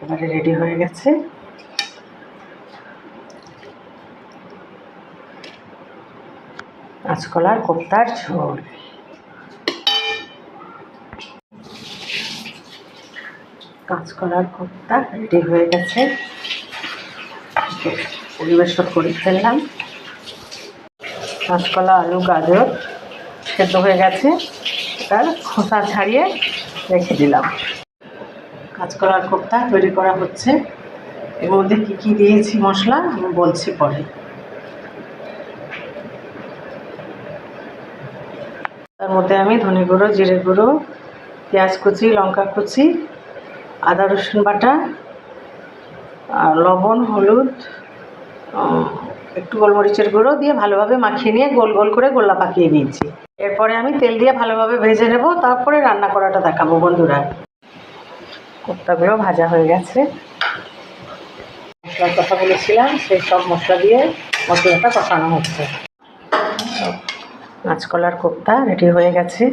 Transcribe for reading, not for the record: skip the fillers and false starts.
একেবারে রেডি হয়ে গেছে। কাঁচকলার কোপ্তার ঝোল। কাঁচকলার কোপ্তা রেডি হয়ে গেছে, পরিবেশন করে ফেললাম। কাঁচকলা, আলু, গাজর সেদ্ধ হয়ে গেছে, তার খোসা ছাড়িয়ে রেখে দিলাম। কাঁচকলার কোপ্তা তৈরি করা হচ্ছে। এর মধ্যে কী কী দিয়েছি মশলা আমি বলছি পরে। তার মধ্যে আমি ধনে গুঁড়ো, জিরে গুঁড়ো, পেঁয়াজ কুচি, লঙ্কা কুচি, আদা রসুন বাটা, লবণ, হলুদ, একটু গোলমরিচের গুঁড়ো দিয়ে ভালোভাবে মাখিয়ে নিয়ে গোল গোল করে গোল্লা পাকিয়ে নিয়েছি। এরপরে আমি তেল দিয়ে ভালোভাবে ভেজে নেব, তারপরে রান্না করাটা দেখাবো বন্ধুরা। কোপ্তাগুলো ভাজা হয়ে গেছে। মশলার কথা বলেছিলাম, সেই সব মশলা দিয়ে মশলাটা কষানো হচ্ছে। কাঁচকলার কোপ্তা রেডি হয়ে গেছে।